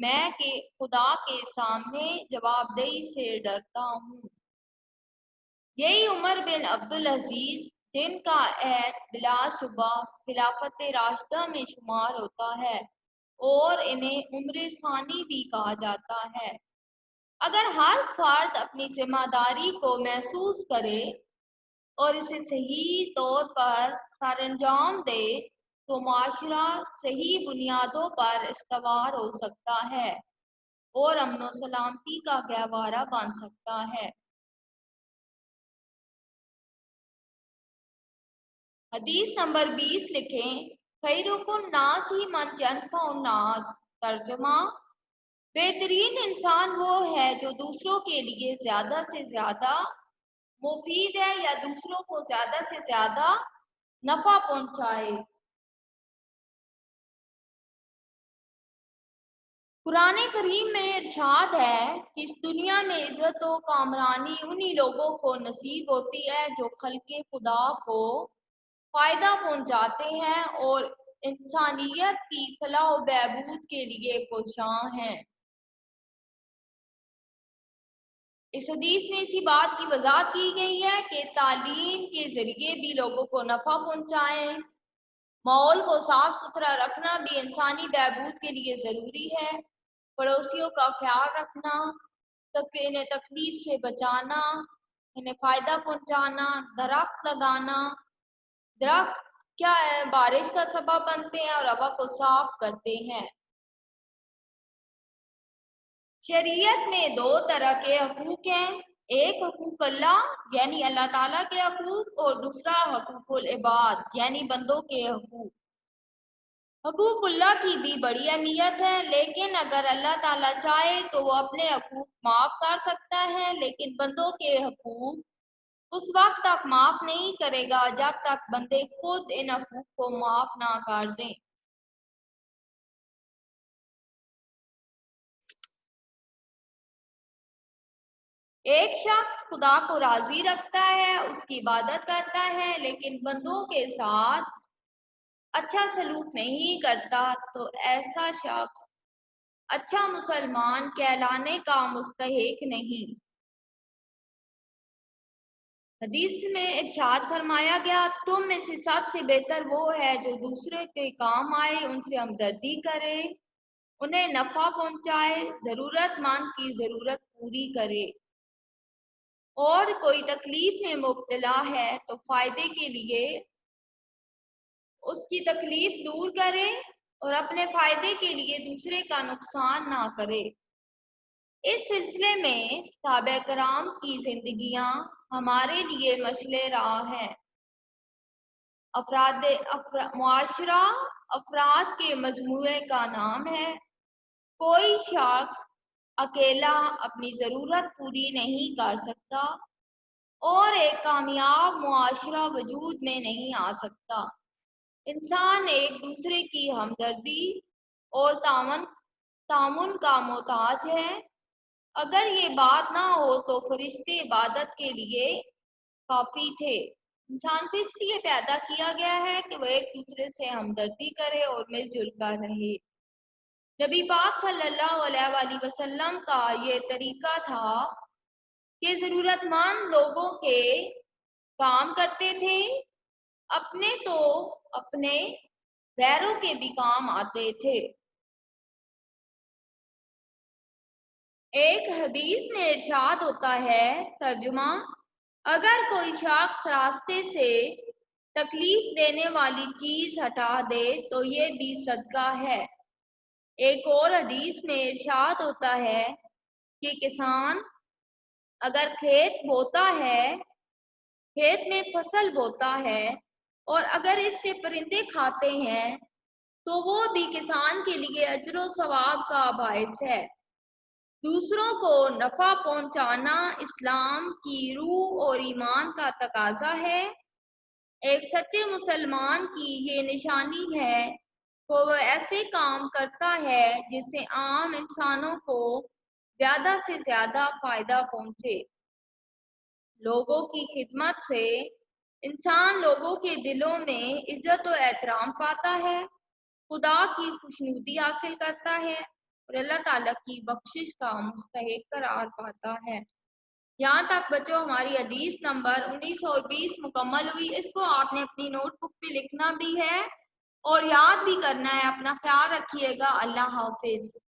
میں کہ خدا کے سامنے جوابدہی سے ڈرتا ہوں۔ یہی عمر بن عبدالعزیز جن کا عہد بلا شبہ خلافت راشدہ میں شمار ہوتا ہے اور انہیں عمر ثانی بھی کہا جاتا ہے۔ اگر ہر فرد اپنی ذمہ داری کو محسوس کرے اور اسے صحیح طور پر سر انجام دے تو معاشرہ صحیح بنیادوں پر استوار ہو سکتا ہے اور امن و سلامتی کا گہوارہ بن سکتا ہے۔ حدیث نمبر 20 لکھیں، خیرکم الناس من ینفع الناس۔ ترجمہ، بہترین انسان وہ ہے جو دوسروں کے لیے زیادہ سے زیادہ مفید ہے یا دوسروں کو زیادہ سے زیادہ نفع پہنچائے۔ قرآن کریم میں ارشاد ہے کہ اس دنیا میں عزت و کامرانی انہی لوگوں کو نصیب ہوتی ہے جو خلق خدا کو فائدہ پہنچاتے ہیں اور انسانیت کی فلاح و بہبود کے لیے کوشاں ہیں۔ اس حدیث میں اسی بات کی وضاحت کی گئی ہے کہ تعلیم کے ذریعے بھی لوگوں کو نفع پہنچائیں۔ ماحول کو صاف ستھرا رکھنا بھی انسانی بہبود کے لیے ضروری ہے۔ پڑوسیوں کا خیال رکھنا، انہیں تکلیف سے بچانا، انہیں فائدہ پہنچانا، درخت لگانا۔ درخت کیا ہے؟ بارش کا سبب بنتے ہیں اور ہوا کو صاف کرتے ہیں۔ شریعت میں دو طرح کے حقوق ہیں، ایک حقوق اللہ یعنی اللہ تعالیٰ کے حقوق اور دوسرا حقوق العباد یعنی بندوں کے حقوق۔ حقوق اللہ کی بھی بڑی اہمیت ہے، لیکن اگر اللہ تعالیٰ چاہے تو وہ اپنے حقوق معاف کر سکتا ہے، لیکن بندوں کے حقوق اس وقت تک معاف نہیں کرے گا جب تک بندے خود ان حقوق کو معاف نہ کر دیں۔ ایک شخص خدا کو راضی رکھتا ہے، اس کی عبادت کرتا ہے، لیکن بندوں کے ساتھ اچھا سلوک نہیں کرتا تو ایسا شخص اچھا مسلمان کہلانے کا مستحق نہیں۔ حدیث میں ارشاد فرمایا گیا، تم میں سے سب سے بہتر وہ ہے جو دوسرے کے کام آئے، ان سے ہمدردی کرے، انہیں نفع پہنچائے، ضرورت مند کی ضرورت پوری کرے، اور کوئی تکلیف میں مبتلا ہے تو فائدے کے لیے اس کی تکلیف دور کرے اور اپنے فائدے کے لیے دوسرے کا نقصان نہ کرے۔ اس سلسلے میں صحابہ کرام کی زندگیاں ہمارے لیے مشعل راہ ہیں۔ معاشرہ افراد کے مجموعے کا نام ہے۔ کوئی شخص اکیلا اپنی ضرورت پوری نہیں کر سکتا اور ایک کامیاب معاشرہ وجود میں نہیں آ سکتا۔ انسان ایک دوسرے کی ہمدردی اور تعاون کا محتاج ہے۔ اگر یہ بات نہ ہو تو فرشتے عبادت کے لیے کافی تھے۔ انسان کو اس لیے پیدا کیا گیا ہے کہ وہ ایک دوسرے سے ہمدردی کرے اور مل جل کر رہے۔ نبی پاک صلی اللہ علیہ وآلہ وسلم کا یہ طریقہ تھا کہ ضرورت مند لوگوں کے کام کرتے تھے، اپنے تو اپنے، غیروں کے بھی کام آتے تھے۔ ایک حدیث میں ارشاد ہوتا ہے، ترجمہ، اگر کوئی شخص راستے سے تکلیف دینے والی چیز ہٹا دے تو یہ بھی صدقہ ہے۔ ایک اور حدیث میں ارشاد ہوتا ہے کہ کسان اگر کھیت بوتا ہے، کھیت میں فصل بوتا ہے اور اگر اس سے پرندے کھاتے ہیں تو وہ بھی کسان کے لیے اجر و ثواب کا باعث ہے۔ دوسروں کو نفع پہنچانا اسلام کی روح اور ایمان کا تقاضا ہے۔ ایک سچے مسلمان کی یہ نشانی ہے کہ وہ ایسے کام کرتا ہے جس سے عام انسانوں کو زیادہ سے زیادہ فائدہ پہنچے۔ لوگوں کی خدمت سے انسان لوگوں کے دلوں میں عزت و احترام پاتا ہے، خدا کی خوشنودی حاصل کرتا ہے اور اللہ تعالیٰ کی بخشش کا مستحق قرار پاتا ہے۔ یہاں تک بچوں ہماری حدیث نمبر 1920 مکمل ہوئی۔ اس کو آپ نے اپنی نوٹ بک پہ لکھنا بھی ہے اور یاد بھی کرنا ہے۔ اپنا خیال رکھیے گا۔ اللہ حافظ۔